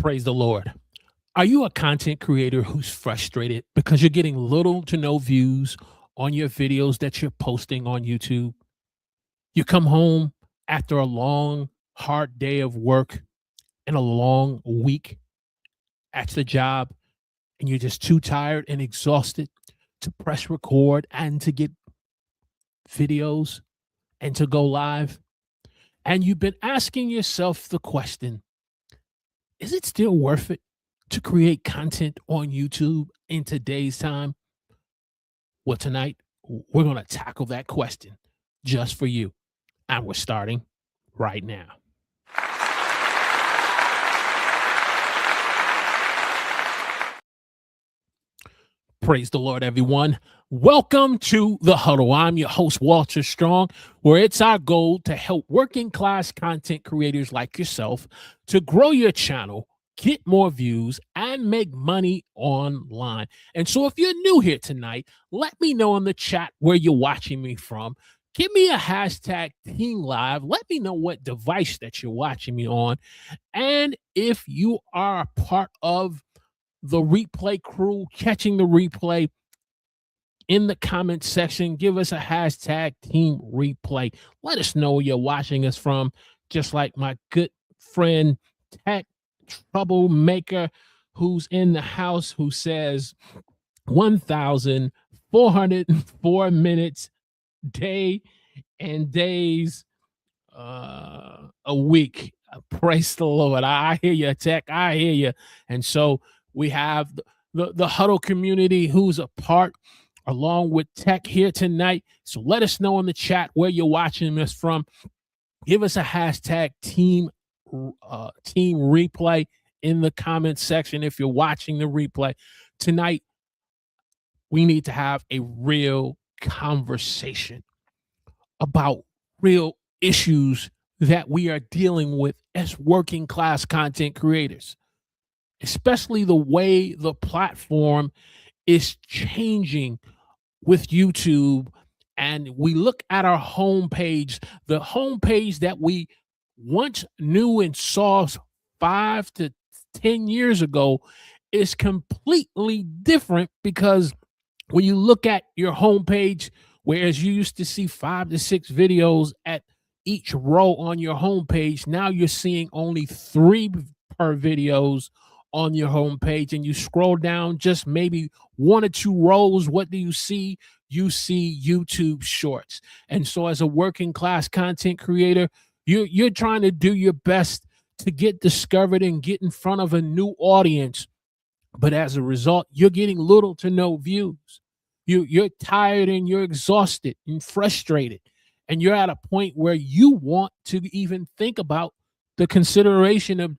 Praise the Lord. Are you a content creator who's frustrated because you're getting little to no views on your videos that you're posting on YouTube? You come home after a long, hard day of work and a long week at the job, and you're just too tired and exhausted to press record and to get videos and to go live. And you've been asking yourself the question, is it still worth it to create content on YouTube in today's time? Well, tonight we're going to tackle that question just for you. And we're starting right now. Praise the Lord, everyone. Welcome to The Huddle. I'm your host, Walter Strong, where it's our goal to help working class content creators like yourself to grow your channel, get more views, and make money online. And so if you're new here tonight, let me know in the chat where you're watching me from. Give me a hashtag Team Live. Let me know what device that you're watching me on. And if you are a part of the replay crew, catching the replay, in the comment section, give us a hashtag Team Replay. Let us know where you're watching us from, just like my good friend Tech Troublemaker, who's in the house, who says 1,404 minutes day and days a week. Praise the Lord. I hear you, Tech. I hear you. And so we have the Huddle community who's a part along with Tech here tonight. So let us know in the chat where you're watching us from. Give us a hashtag team replay in the comment section if you're watching the replay. Tonight, we need to have a real conversation about real issues that we are dealing with as working class content creators, especially the way the platform is changing with YouTube. And we look at our homepage, the homepage that we once knew and saw 5 to 10 years ago is completely different, because when you look at your homepage, whereas you used to see 5 to 6 videos at each row on your homepage, now you're seeing only 3 per videos on your homepage. And you scroll down just maybe 1 or 2 rows, what do you see? You see YouTube Shorts. And so as a working class content creator, you're trying to do your best to get discovered and get in front of a new audience. But as a result, you're getting little to no views. You're tired and you're exhausted and frustrated. And you're at a point where you want to even think about the consideration of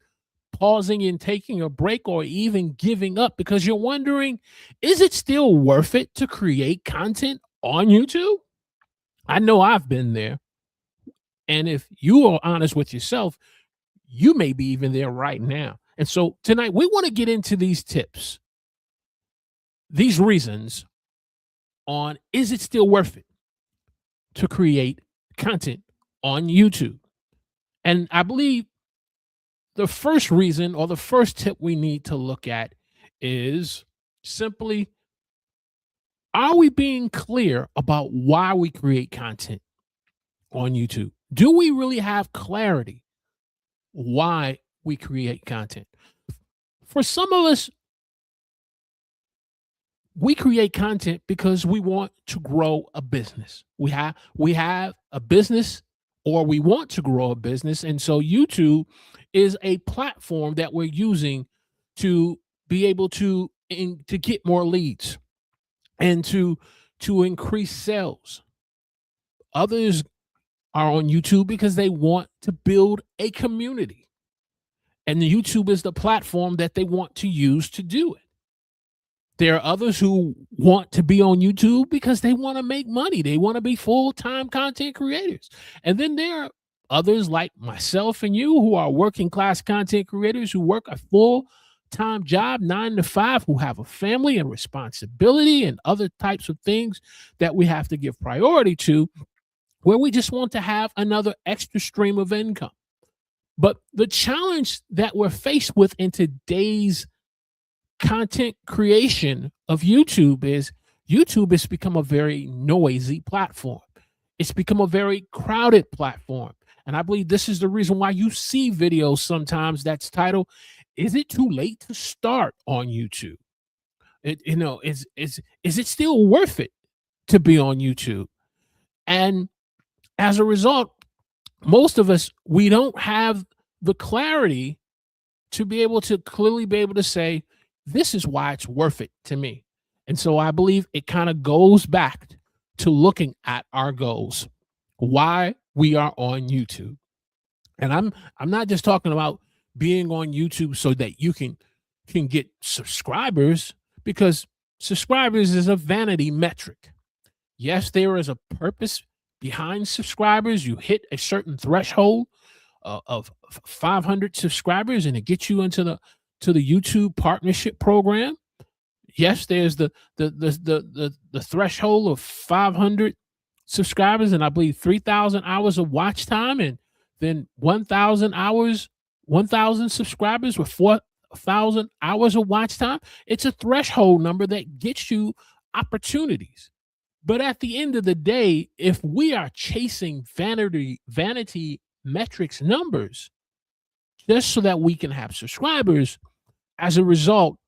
pausing and taking a break, or even giving up, because you're wondering, is it still worth it to create content on YouTube? I know I've been there. And if you are honest with yourself, you may be even there right now. And so tonight we want to get into these tips, these reasons on, is it still worth it to create content on YouTube? And I believe the first reason, or the first tip we need to look at, is simply, are we being clear about why we create content on YouTube? Do we really have clarity why we create content? For some of us, we create content because we want to grow a business. We have a business, or we want to grow a business. And so YouTube is a platform that we're using to be able to get more leads and to increase sales. Others are on YouTube because they want to build a community, and YouTube is the platform that they want to use to do it. There are others who want to be on YouTube because they want to make money. They want to be full-time content creators. And then there are others like myself and you who are working class content creators who work a full-time job, 9 to 5, who have a family and responsibility and other types of things that we have to give priority to, where we just want to have another extra stream of income. But the challenge that we're faced with in today's content creation of YouTube has become a very noisy platform. It's become a very crowded platform. And I believe this is the reason why you see videos sometimes that's titled, "Is it too late to start on YouTube?" Is it still worth it to be on YouTube? And as a result, most of us, we don't have the clarity to be able to clearly be able to say, this is why it's worth it to me. And so I believe it kind of goes back to looking at our goals, why we are on YouTube. And I'm not just talking about being on YouTube so that you can get subscribers, because subscribers is a vanity metric. Yes, there is a purpose behind subscribers. You hit a certain threshold of 500 subscribers, and it gets you into the YouTube partnership program. Yes, there's the threshold of 500 subscribers, and I believe 3,000 hours of watch time, and then 1,000 subscribers with 4,000 hours of watch time. It's a threshold number that gets you opportunities. But at the end of the day, if we are chasing vanity metrics numbers just so that we can have subscribers, as a result,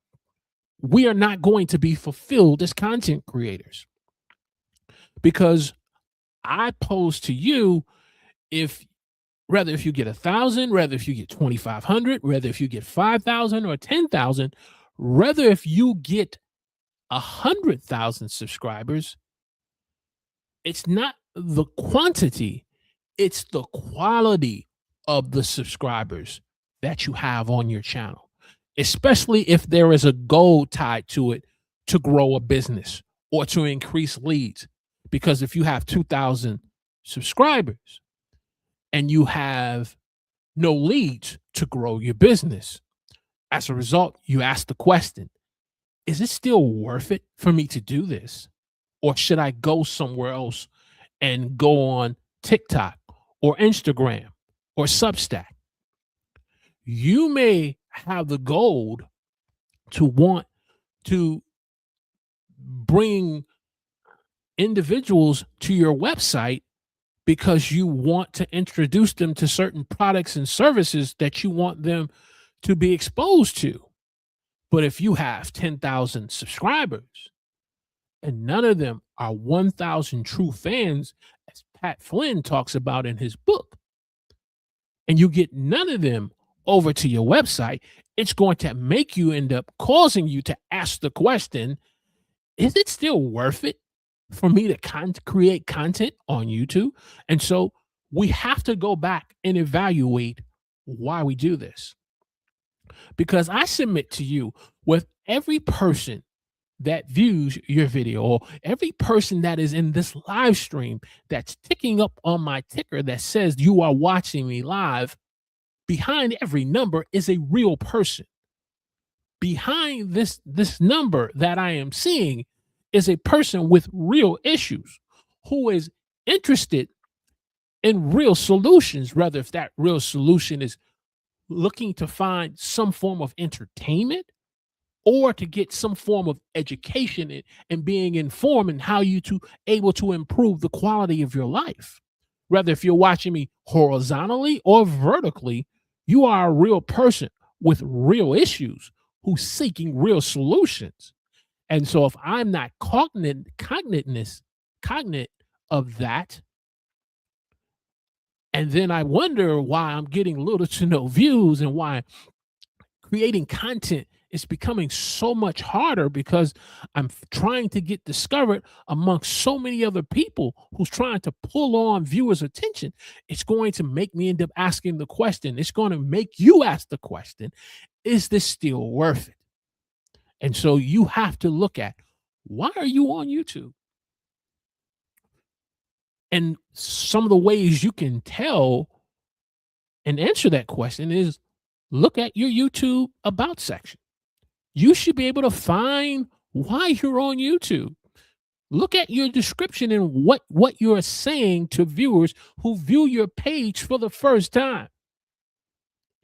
we are not going to be fulfilled as content creators. Because I pose to you, if you get 1,000, whether if you get 2,500, whether if you get 5,000 or 10,000, whether if you get 100,000 subscribers, it's not the quantity, it's the quality of the subscribers that you have on your channel, especially if there is a goal tied to it to grow a business or to increase leads. Because if you have 2,000 subscribers and you have no leads to grow your business, as a result, you ask the question, is it still worth it for me to do this? Or should I go somewhere else and go on TikTok or Instagram or Substack? You may have the goal to want to bring individuals to your website because you want to introduce them to certain products and services that you want them to be exposed to. But if you have 10,000 subscribers and none of them are 1,000 true fans, as Pat Flynn talks about in his book, and you get none of them over to your website, it's going to make you end up causing you to ask the question, is it still worth it for me to create content on YouTube? And so we have to go back and evaluate why we do this. Because I submit to you, with every person that views your video, or every person that is in this live stream that's ticking up on my ticker that says you are watching me live, behind every number is a real person. Behind this number that I am seeing is a person with real issues who is interested in real solutions, rather if that real solution is looking to find some form of entertainment or to get some form of education and being informed in how you to able to improve the quality of your life. Whether if you're watching me horizontally or vertically, you are a real person with real issues who's seeking real solutions. And so if I'm not cognate of that, and then I wonder why I'm getting little to no views and why creating content is becoming so much harder, because I'm trying to get discovered amongst so many other people who's trying to pull on viewers' attention, it's going to make me end up asking the question. It's going to make you ask the question, is this still worth it? And so you have to look at, why are you on YouTube? And some of the ways you can tell and answer that question is, look at your YouTube about section. You should be able to find why you're on YouTube. Look at your description and what you're saying to viewers who view your page for the first time.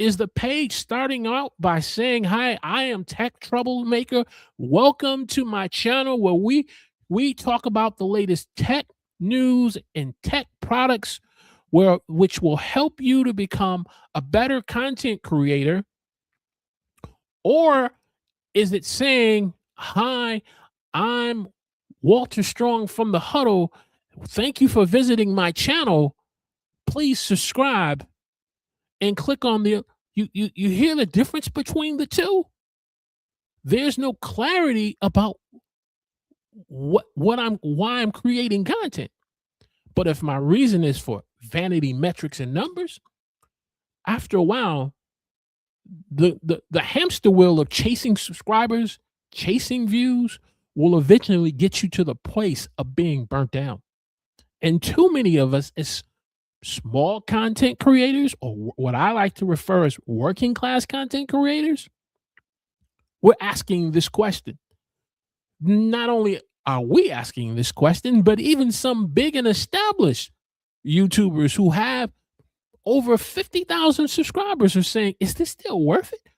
Is the page starting out by saying, "Hi, I am Tech Troublemaker. Welcome to my channel where we talk about the latest tech news and tech products which will help you to become a better content creator?" Or is it saying, "Hi, I'm Walter Strong from the Huddle. Thank you for visiting my channel. Please subscribe and click on the." You hear the difference between the two? There's no clarity about why I'm creating content. But if my reason is for vanity metrics and numbers, after a while, the hamster wheel of chasing subscribers, chasing views will eventually get you to the place of being burnt down. And too many of us as small content creators, or what I like to refer as working class content creators, we're asking this question. Not only are we asking this question, but even some big and established YouTubers who have over 50,000 subscribers are saying, "Is this still worth it?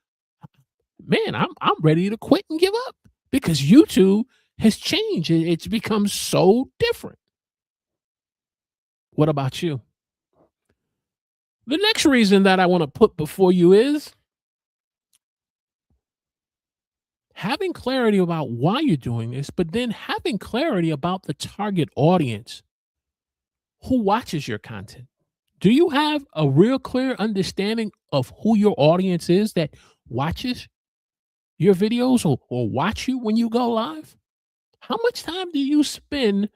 Man, I'm ready to quit and give up," because YouTube has changed. It's become so different. What about you? The next reason that I want to put before you is having clarity about why you're doing this, but then having clarity about the target audience who watches your content. Do you have a real clear understanding of who your audience is that watches your videos or watch you when you go live? How much time do you spend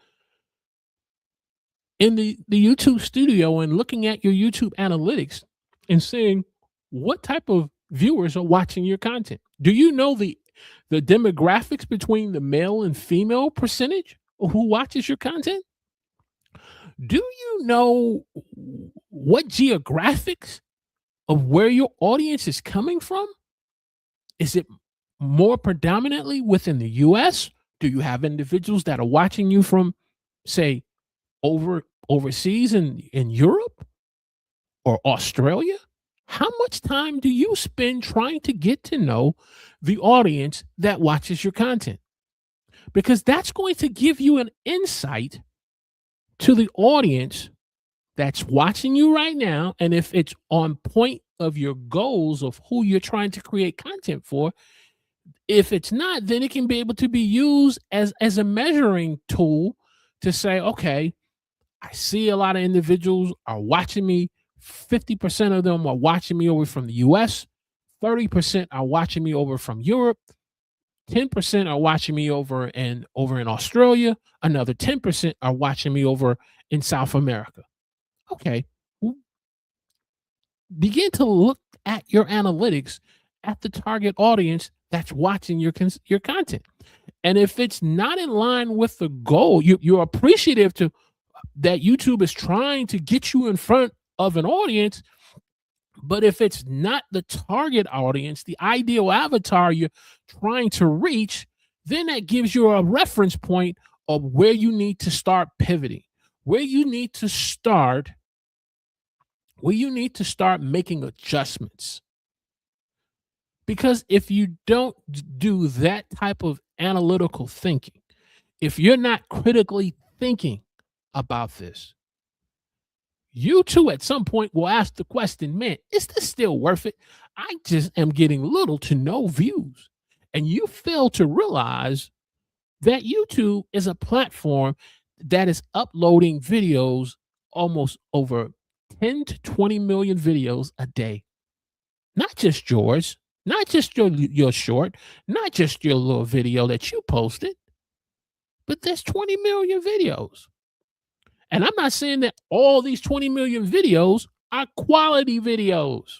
in the YouTube studio and looking at your YouTube analytics and seeing what type of viewers are watching your content? Do you know the demographics between the male and female percentage of who watches your content? Do you know what geographics of where your audience is coming from? Is it more predominantly within the US? Do you have individuals that are watching you from, say, overseas in Europe or Australia? How much time do you spend trying to get to know the audience that watches your content? Because that's going to give you an insight to the audience that's watching you right now. And if it's on point of your goals of who you're trying to create content for, if it's not, then it can be able to be used as a measuring tool to say, okay, I see a lot of individuals are watching me. 50% of them are watching me over from the US. 30% are watching me over from Europe. 10% are watching me over in Australia. Another 10% are watching me over in South America. Okay. Begin to look at your analytics at the target audience that's watching your content. And if it's not in line with the goal, you're appreciative to that YouTube is trying to get you in front of an audience. But if it's not the target audience, the ideal avatar you're trying to reach, then that gives you a reference point of where you need to start pivoting, where you need to start making adjustments. Because if you don't do that type of analytical thinking, if you're not critically thinking about this, you too at some point will ask the question, man, is this still worth it? I just am getting little to no views. And you fail to realize that YouTube is a platform that is uploading videos, almost over 10 to 20 million videos a day. Not just yours, not just your short, not just your little video that you posted, but there's 20 million videos. And I'm not saying that all these 20 million videos are quality videos.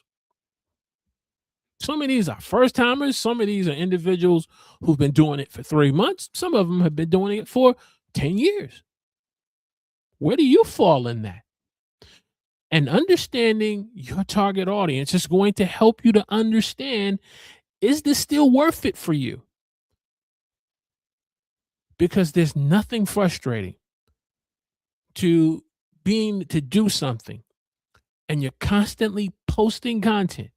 Some of these are first timers. Some of these are individuals who've been doing it for 3 months. Some of them have been doing it for 10 years. Where do you fall in that? And understanding your target audience is going to help you to understand, is this still worth it for you? Because there's nothing frustrating to do something and you're constantly posting content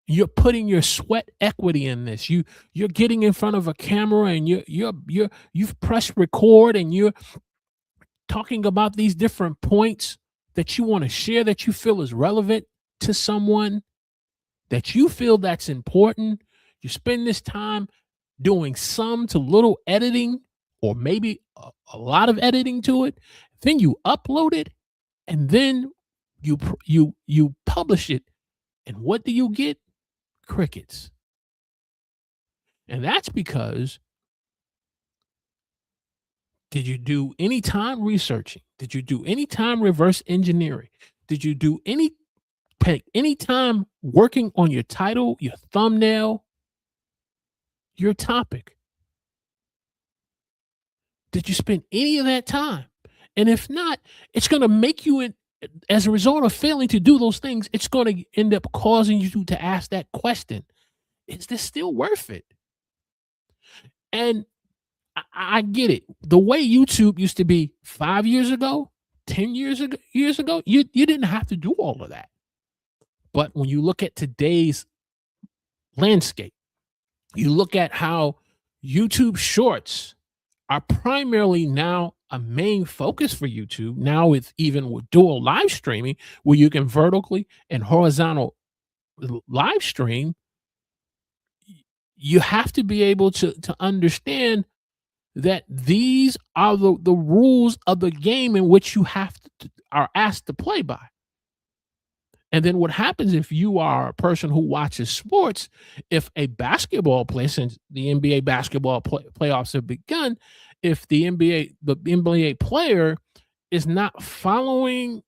You're putting your sweat equity in this. You're getting in front of a camera and you've pressed record and you're talking about these different points that you want to share that you feel is relevant to someone, that you feel that's important. You spend this time doing some to little editing or maybe a lot of editing to it. Then you upload it and then you publish it. And what do you get? Crickets. And that's because, did you do any time researching? Did you do any time reverse engineering? Did you do any time working on your title, your thumbnail, your topic? Did you spend any of that time? And if not, it's going to make you, as a result of failing to do those things, it's going to end up causing you to ask that question: is this still worth it? And I get it. The way YouTube used to be 5 years ago, 10 years ago, you didn't have to do all of that. But when you look at today's landscape, you look at how YouTube Shorts are primarily now a main focus for YouTube. Now even with dual live streaming, where you can vertically and horizontal live stream, you have to be able to understand that these are the rules of the game in which you are asked to play by. And then what happens if you are a person who watches sports? If a basketball player, since the NBA basketball playoffs have begun, if the NBA player is not following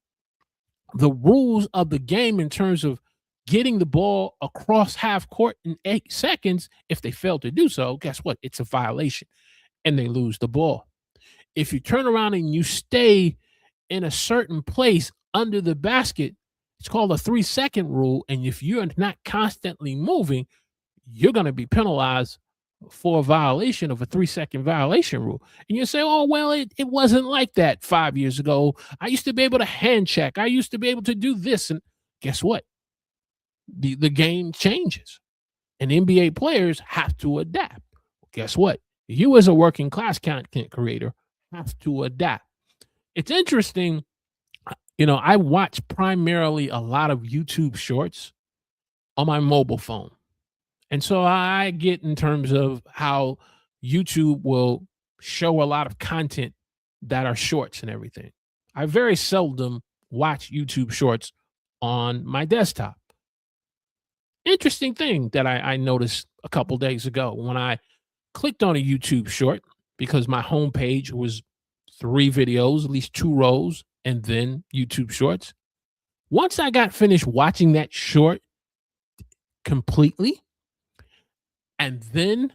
the rules of the game in terms of getting the ball across half court in 8 seconds, if they fail to do so, guess what? It's a violation and they lose the ball. If you turn around and you stay in a certain place under the basket, it's called a 3-second rule. And if you're not constantly moving, you're going to be penalized for a violation of a 3-second violation rule. And you say, oh, well, it wasn't like that 5 years ago. I used to be able to hand check. I used to be able to do this. And guess what? The game changes. And NBA players have to adapt. Guess what? You, as a working class content creator, have to adapt. It's interesting. I watch primarily a lot of YouTube Shorts on my mobile phone. And so I get in terms of how YouTube will show a lot of content that are shorts and everything. I very seldom watch YouTube Shorts on my desktop. Interesting thing that I noticed a couple days ago when I clicked on a YouTube Short, because my homepage was 3 videos, at least 2 rows, and then YouTube Shorts. Once I got finished watching that short completely, and then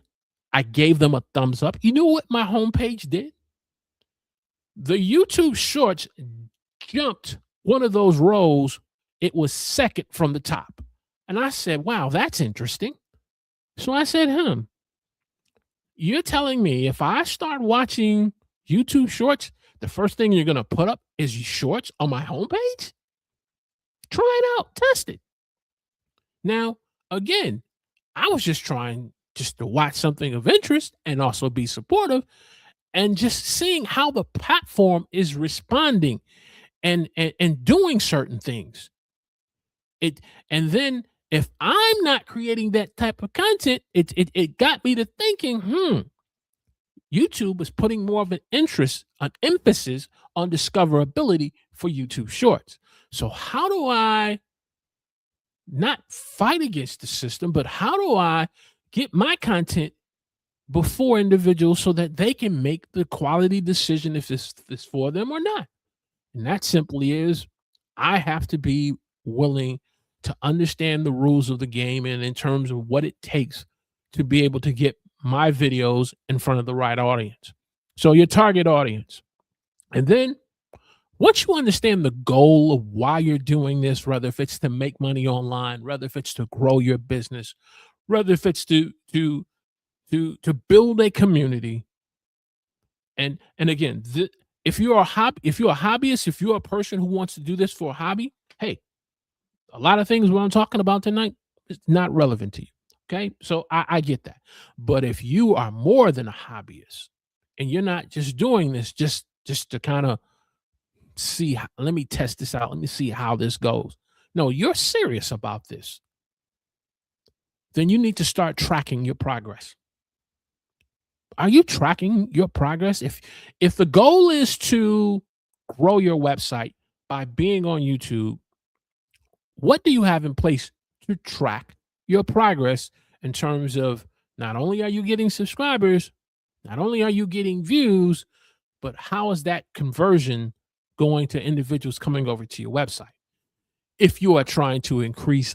I gave them a thumbs up, you know what my homepage did? The YouTube Shorts jumped one of those rows. It was second from the top. And I said, wow, that's interesting. So I said, you're telling me if I start watching YouTube Shorts, the first thing you're going to put up is shorts on my homepage? Try it out. Test it. Now, again, I was just trying to watch something of interest and also be supportive, and just seeing how the platform is responding and doing certain things. And then if I'm not creating that type of content, it got me to thinking, YouTube is putting more of an emphasis on discoverability for YouTube Shorts. So how do I not fight against the system, but how do I get my content before individuals so that they can make the quality decision if this is for them or not? And that simply is, I have to be willing to understand the rules of the game, and in terms of what it takes to be able to get my videos in front of the right audience. So your target audience. And then once you understand the goal of why you're doing this, whether if it's to make money online, whether if it's to grow your business, whether if it's to build a community. And again, if you're a hobbyist, if you're a person who wants to do this for a hobby, hey, a lot of things what I'm talking about tonight It's not relevant to you. Okay. So I get that. But if you are more than a hobbyist and you're not just doing this just to kind of see, let me test this out. Let me see how this goes. No, you're serious about this. Then you need to start tracking your progress. Are you tracking your progress? If the goal is to grow your website by being on YouTube, what do you have in place to track your progress in terms of not only are you getting subscribers, not only are you getting views, but how is that conversion going to individuals coming over to your website? If you are trying to increase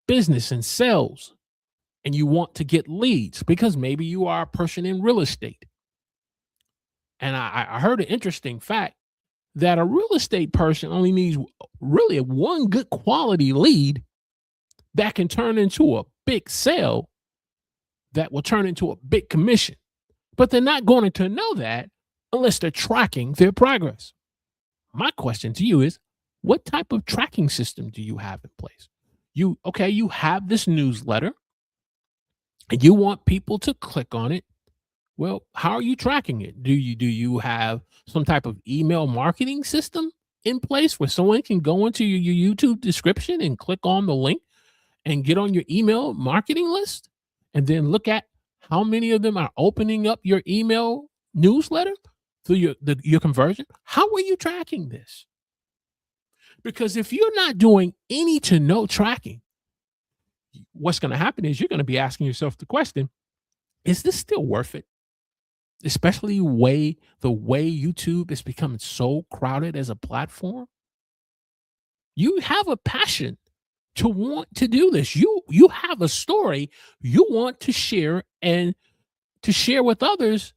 business and sales and you want to get leads because maybe you are a person in real estate. And I heard an interesting fact that a real estate person only needs really one good quality lead that can turn into a big sale that will turn into a big commission. But they're not going to know that unless they're tracking their progress. My question to you is, what type of tracking system do you have in place? You have this newsletter and you want people to click on it. Well, how are you tracking it? Do you have some type of email marketing system in place where someone can go into your YouTube description and click on the link and get on your email marketing list and then look at how many of them are opening up your email newsletter through your conversion? How are you tracking this? Because if you're not doing any to no tracking, what's going to happen is you're going to be asking yourself the question, is this still worth it? Especially the way YouTube is becoming so crowded as a platform. You have a passion to want to do this. You have a story you want to share and to share with others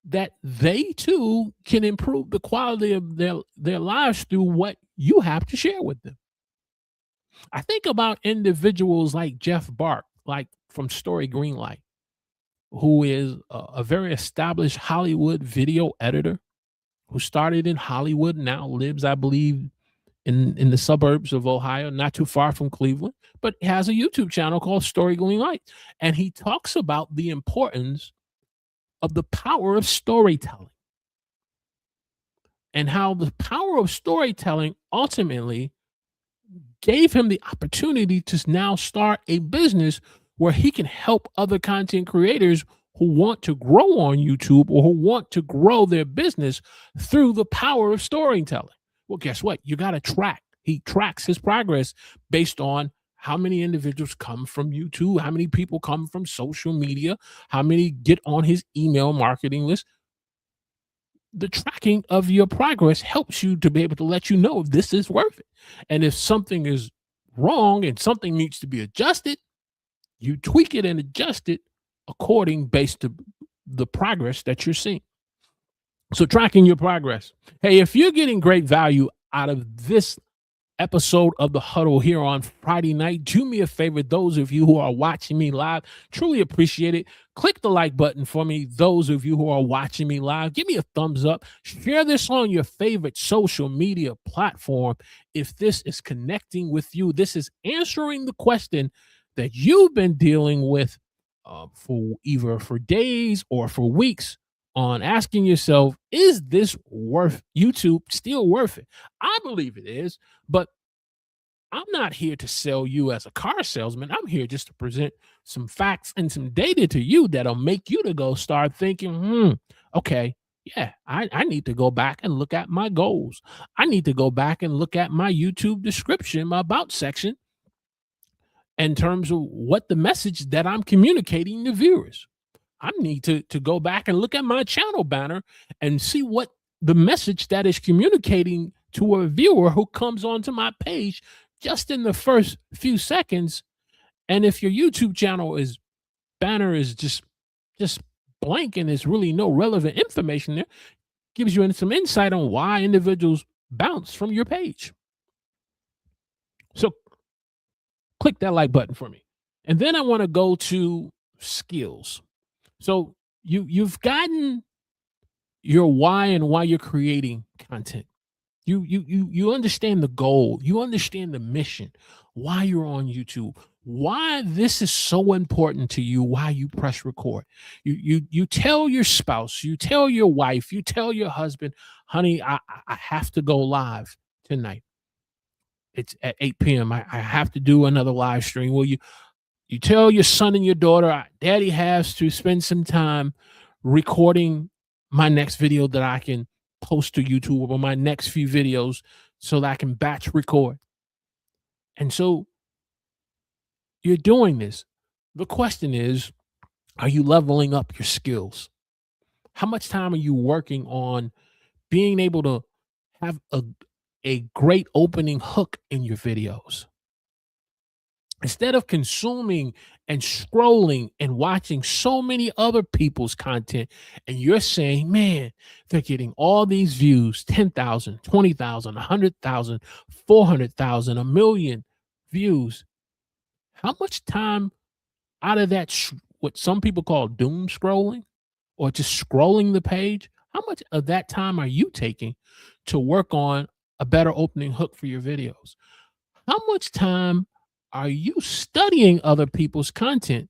that they too can improve the quality of their lives through what you have to share with them. I think about individuals like Jeff Bark, like from Story Greenlight, who is a very established Hollywood video editor who started in Hollywood, now lives, I believe, in the suburbs of Ohio, not too far from Cleveland, but has a YouTube channel called Story Greenlight. And he talks about the importance of the power of storytelling and how the power of storytelling ultimately gave him the opportunity to now start a business where he can help other content creators who want to grow on YouTube or who want to grow their business through the power of storytelling. Well, guess what? You got to track. He tracks his progress based on how many individuals come from YouTube, how many people come from social media, how many get on his email marketing list. The tracking of your progress helps you to be able to let you know if this is worth it. And if something is wrong and something needs to be adjusted, you tweak it and adjust it according based to the progress that you're seeing. So tracking your progress. Hey, if you're getting great value out of this episode of The Huddle here on Friday night, do me a favor, those of you who are watching me live, truly appreciate it. Click the like button for me. Those of you who are watching me live, give me a thumbs up. Share this on your favorite social media platform. If this is connecting with you, this is answering the question that you've been dealing with for either for days or for weeks on asking yourself, is this worth YouTube still worth it? I believe it is, but I'm not here to sell you as a car salesman. I'm here just to present some facts and some data to you that'll make you to go start thinking, okay, yeah, I need to go back and look at my goals. I need to go back and look at my YouTube description, my about section, in terms of what the message that I'm communicating to viewers. I need to go back and look at my channel banner and see what the message that is communicating to a viewer who comes onto my page just in the first few seconds. And if your YouTube channel banner is just blank and there's really no relevant information there, gives you some insight on why individuals bounce from your page. So click that like button for me. And then I want to go to skills. So you've gotten your why and why you're creating content. You understand the goal. You understand the mission, why you're on YouTube, why this is so important to you, why you press record. You tell your spouse, you tell your wife, you tell your husband, honey, I have to go live tonight. It's at 8 p.m. I have to do another live stream. Well, you tell your son and your daughter, Daddy has to spend some time recording my next video that I can post to YouTube, or my next few videos, so that I can batch record. And so you're doing this. The question is, are you leveling up your skills? How much time are you working on being able to have a great opening hook in your videos? Instead of consuming and scrolling and watching so many other people's content, and you're saying, man, they're getting all these views, 10,000, 20,000, 100,000, 400,000, a million views. How much time out of that, what some people call doom scrolling, or just scrolling the page, how much of that time are you taking to work on a better opening hook for your videos? How much time are you studying other people's content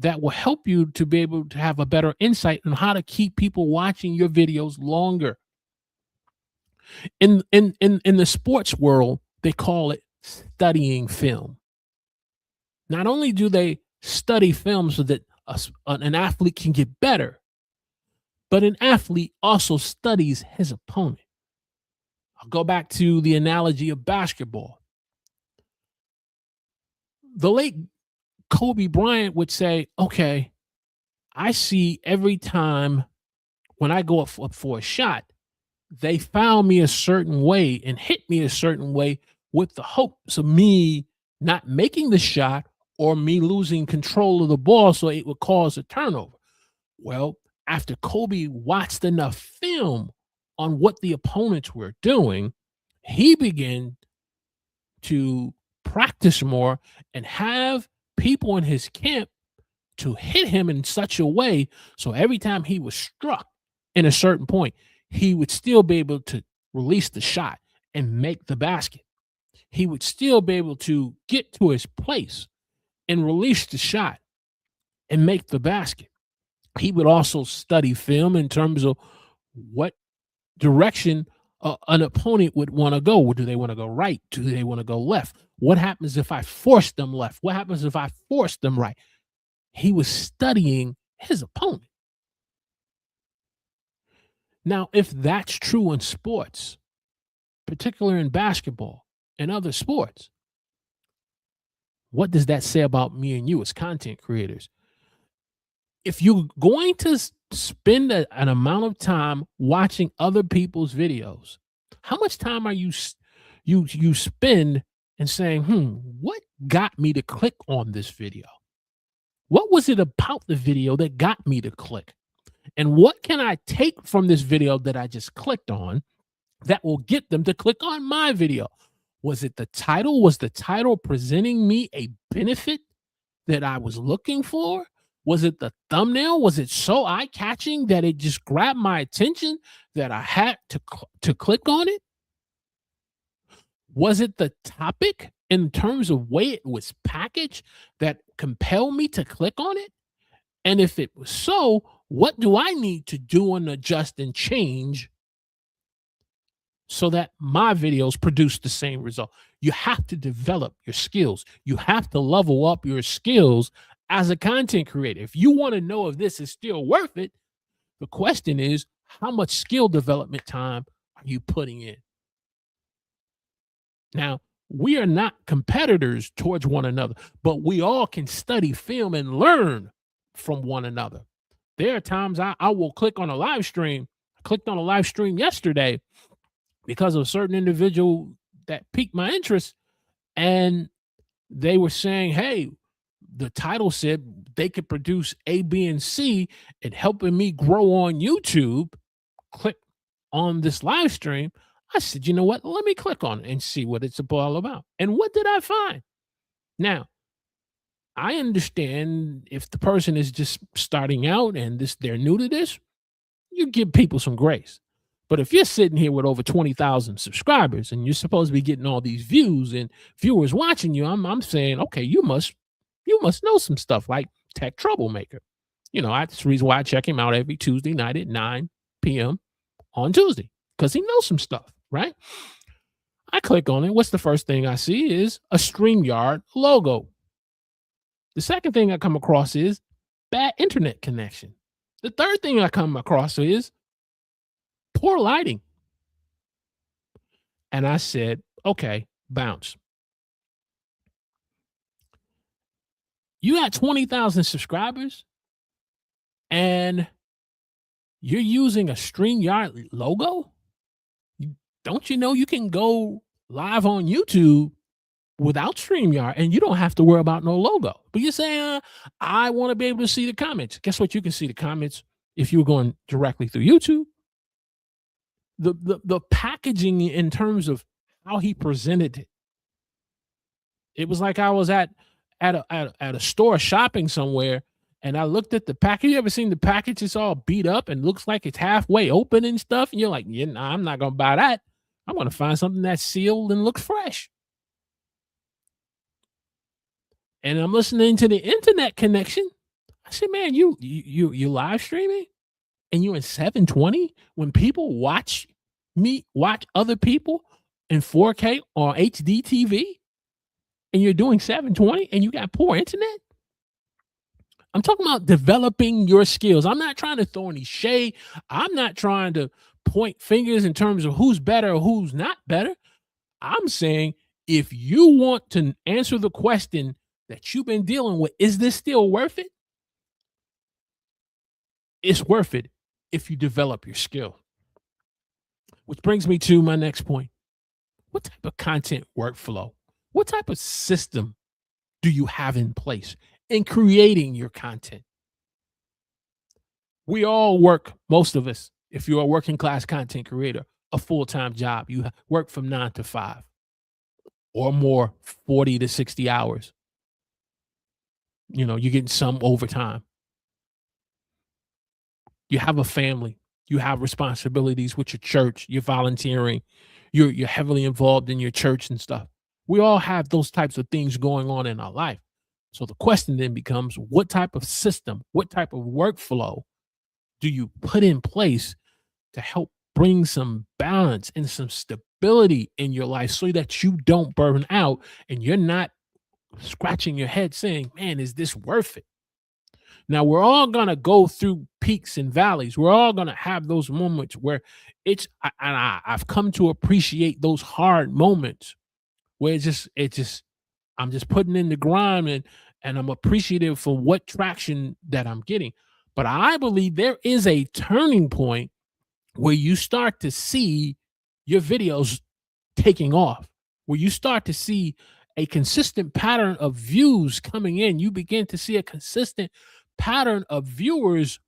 that will help you to be able to have a better insight on how to keep people watching your videos longer? In the sports world, they call it studying film. Not only do they study film so that an athlete can get better, but an athlete also studies his opponent. I'll go back to the analogy of basketball. The late Kobe Bryant would say, okay, I see every time when I go up for a shot, they foul me a certain way and hit me a certain way, with the hopes of me not making the shot or me losing control of the ball, so it would cause a turnover. Well, after Kobe watched enough film on what the opponents were doing, he began to practice more and have people in his camp to hit him in such a way so every time he was struck in a certain point, he would still be able to release the shot and make the basket. He would still be able to get to his place and release the shot and make the basket. He would also study film in terms of what direction an opponent would want to go. Do they want to go right? Do they want to go left? What happens if I force them left? What happens if I force them right? He was studying his opponent. Now, if that's true in sports, particularly in basketball and other sports, what does that say about me and you as content creators? If you're going to spend an amount of time watching other people's videos, how much time are you spend and saying, what got me to click on this video? What was it about the video that got me to click? And what can I take from this video that I just clicked on that will get them to click on my video? Was it the title? Was the title presenting me a benefit that I was looking for? Was it the thumbnail? Was it so eye-catching that it just grabbed my attention that I had to click on it? Was it the topic in terms of way it was packaged that compelled me to click on it? And if it was so, what do I need to do and adjust and change so that my videos produce the same result? You have to develop your skills. You have to level up your skills as a content creator. If you want to know if this is still worth it, the question is, how much skill development time are you putting in? Now, we are not competitors towards one another, but we all can study film and learn from one another. There are times I will click on a live stream. I clicked on a live stream yesterday because of a certain individual that piqued my interest, and they were saying, hey, the title said they could produce A, B, and C, and helping me grow on YouTube. Click on this live stream. I said, you know what? Let me click on it and see what it's all about. And what did I find? Now, I understand if the person is just starting out and they're new to this, you give people some grace. But if you're sitting here with over 20,000 subscribers and you're supposed to be getting all these views and viewers watching you, I'm saying, okay, you must know some stuff like Tech Troublemaker. That's the reason why I check him out every Tuesday night at 9 p.m. on Tuesday, because he knows some stuff, right? I click on it. What's the first thing I see is a StreamYard logo. The second thing I come across is bad internet connection. The third thing I come across is poor lighting. And I said, okay, bounce. You got 20,000 subscribers and you're using a StreamYard logo? Don't you know you can go live on YouTube without StreamYard and you don't have to worry about no logo? But you say, I want to be able to see the comments. Guess what? You can see the comments if you're going directly through YouTube. The packaging in terms of how he presented it, it was like I was at a store shopping somewhere, and I looked at the package. You ever seen the package? It's all beat up and looks like it's halfway open and stuff. And you're like, yeah, nah, I'm not gonna buy that. I'm gonna find something that's sealed and looks fresh. And I'm listening to the internet connection. I said, man, you live streaming and you in 720 when people watch other people in 4K or HD TV, and you're doing 720 and you got poor internet? I'm talking about developing your skills. I'm not trying to throw any shade. I'm not trying to point fingers in terms of who's better or who's not better. I'm saying if you want to answer the question that you've been dealing with, is this still worth it? It's worth it if you develop your skill. Which brings me to my next point. What type of content workflow, what type of system do you have in place in creating your content? We all work, most of us, if you're a working class content creator, a full-time job. You work from 9 to 5 or more, 40 to 60 hours. You're getting some overtime. You have a family. You have responsibilities with your church. You're volunteering. You're heavily involved in your church and stuff. We all have those types of things going on in our life. So the question then becomes, what type of system, what type of workflow do you put in place to help bring some balance and some stability in your life so that you don't burn out and you're not scratching your head saying, man, is this worth it? Now, we're all going to go through peaks and valleys. We're all going to have those moments where I've come to appreciate those hard moments where I'm just putting in the grind and I'm appreciative for what traction that I'm getting. But I believe there is a turning point where you start to see your videos taking off, where you start to see a consistent pattern of views coming in. You begin to see a consistent pattern of viewers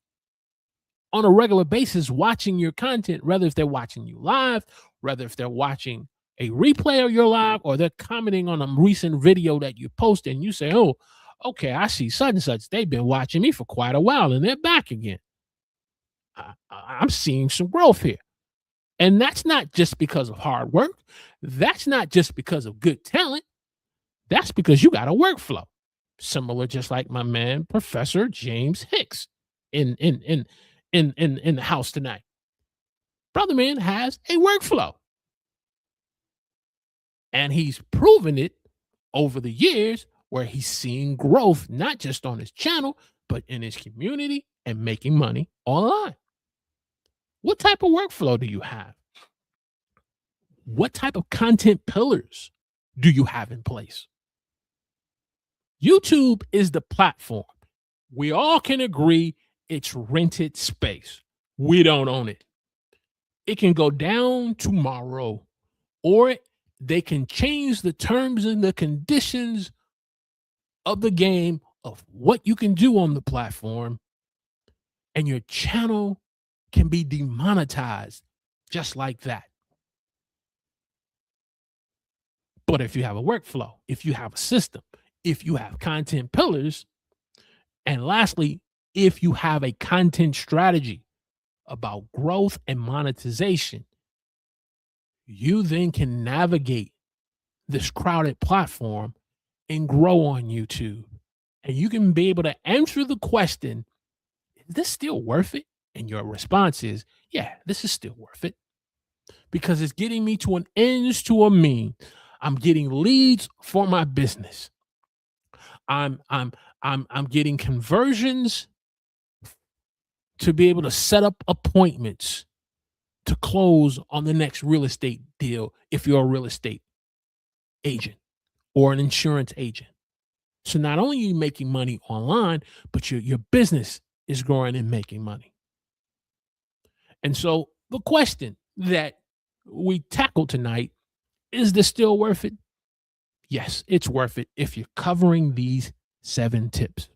on a regular basis watching your content, whether if they're watching you live, whether if they're watching a replay of your live, or they're commenting on a recent video that you posted and you say, oh, okay, I see such and such. They've been watching me for quite a while and they're back again. I'm seeing some growth here. And that's not just because of hard work. That's not just because of good talent. That's because you got a workflow. Similar, just like my man, Professor James Hicks in the house tonight. Brother man has a workflow. And he's proven it over the years where he's seeing growth, not just on his channel, but in his community and making money online. What type of workflow do you have? What type of content pillars do you have in place? YouTube is the platform. We all can agree it's rented space. We don't own it. It can go down tomorrow, or they can change the terms and the conditions of the game of what you can do on the platform, and your channel can be demonetized just like that. But if you have a workflow, if you have a system, if you have content pillars, and lastly, if you have a content strategy, about growth and monetization, you then can navigate this crowded platform and grow on YouTube. And you can be able to answer the question, is this still worth it? And your response is, yeah, this is still worth it because it's getting me to an ends to a mean. I'm getting leads for my business. I'm getting conversions to be able to set up appointments to close on the next real estate deal if you're a real estate agent or an insurance agent. So not only are you making money online, but your business is growing and making money. And so the question that we tackled tonight, is this still worth it? Yes, it's worth it if you're covering these 7 tips.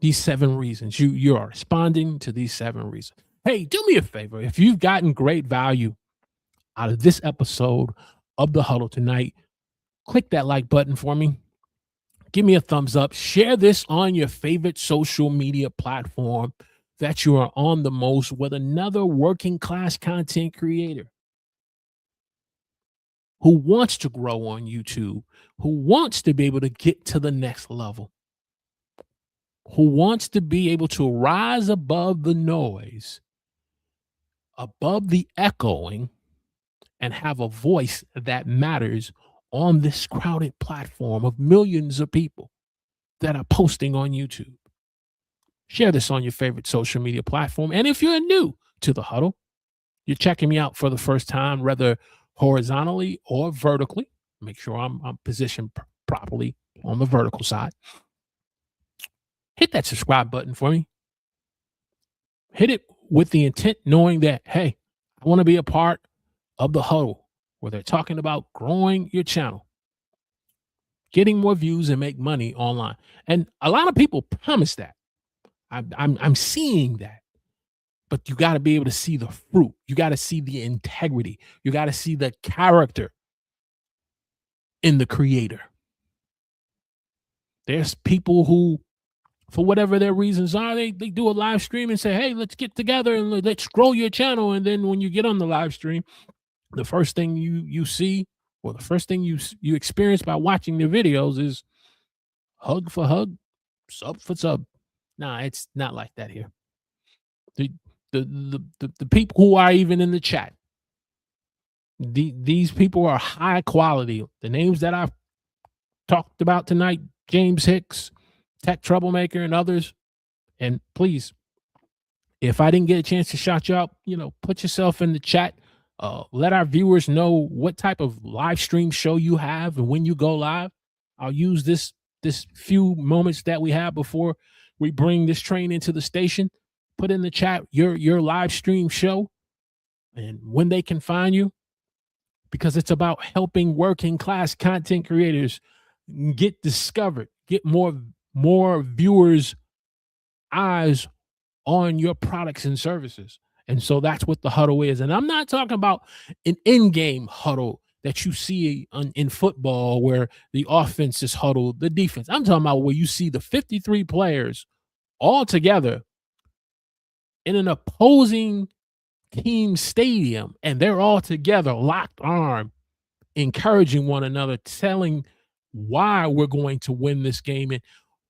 These 7 reasons. You are responding to these 7 reasons. Hey, do me a favor. If you've gotten great value out of this episode of The Huddle tonight, click that like button for me. Give me a thumbs up. Share this on your favorite social media platform that you are on the most with another working class content creator who wants to grow on YouTube, who wants to be able to get to the next level, who wants to be able to rise above the noise, above the echoing, and have a voice that matters on this crowded platform of millions of people that are posting on YouTube. Share this on your favorite social media platform. And if you're new to The Huddle, you're checking me out for the first time, whether horizontally or vertically, make sure I'm positioned properly on the vertical side. Hit that subscribe button for me. Hit it with the intent, knowing that, hey, I want to be a part of The Huddle, where they're talking about growing your channel, getting more views, and make money online. And a lot of people promise that. I'm seeing that. But you got to be able to see the fruit. You got to see the integrity. You got to see the character in the creator. There's people who, for whatever their reasons are, they do a live stream and say, hey, let's get together and let's grow your channel. And then when you get on the live stream, the first thing you see, or the first thing you experience by watching the videos is hug for hug, sub for sub. Nah, it's not like that here. The people who are even in the chat, these people are high quality. The names that I've talked about tonight, James Hicks, Tech Troublemaker, and others. And please, if I didn't get a chance to shout you out, put yourself in the chat. Let our viewers know what type of live stream show you have and when you go live. I'll use this few moments that we have before we bring this train into the station. Put in the chat your live stream show and when they can find you, because it's about helping working class content creators get discovered, get more viewers' eyes on your products and services. And so that's what the huddle is. And I'm not talking about an in-game huddle that you see in football where the offense is huddled, the defense. I'm talking about where you see the 53 players all together in an opposing team stadium, and they're all together, locked arm, encouraging one another, telling why we're going to win this game and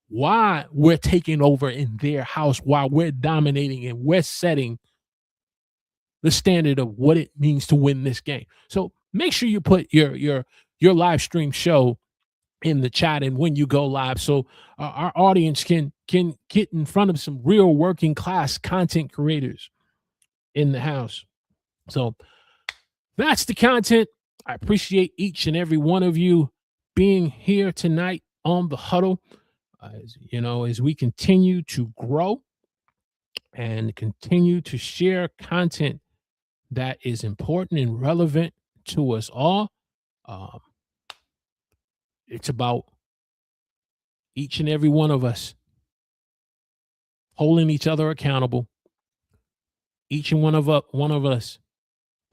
why we're taking over in their house, why we're dominating and we're setting the standard of what it means to win this game. So make sure you put your live stream show in the chat and when you go live, so our audience can get in front of some real working class content creators in the house. So that's the content. I appreciate each and every one of you being here tonight on The Huddle. As we continue to grow and continue to share content that is important and relevant to us all. It's about each and every one of us holding each other accountable, each and one of us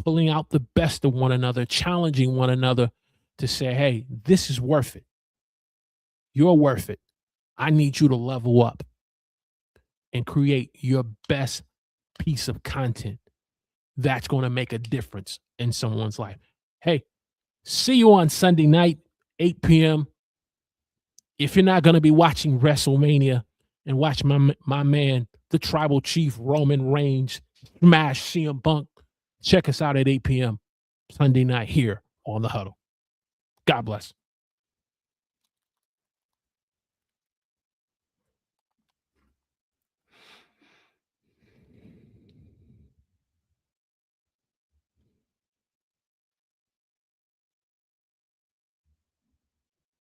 pulling out the best of one another, challenging one another to say, hey, this is worth it. You're worth it. I need you to level up and create your best piece of content that's going to make a difference in someone's life. Hey, see you on Sunday night, 8 p.m. If you're not going to be watching WrestleMania and watch my man, the tribal chief Roman Reigns, smash CM Punk, check us out at 8 p.m. Sunday night here on The Huddle. God bless.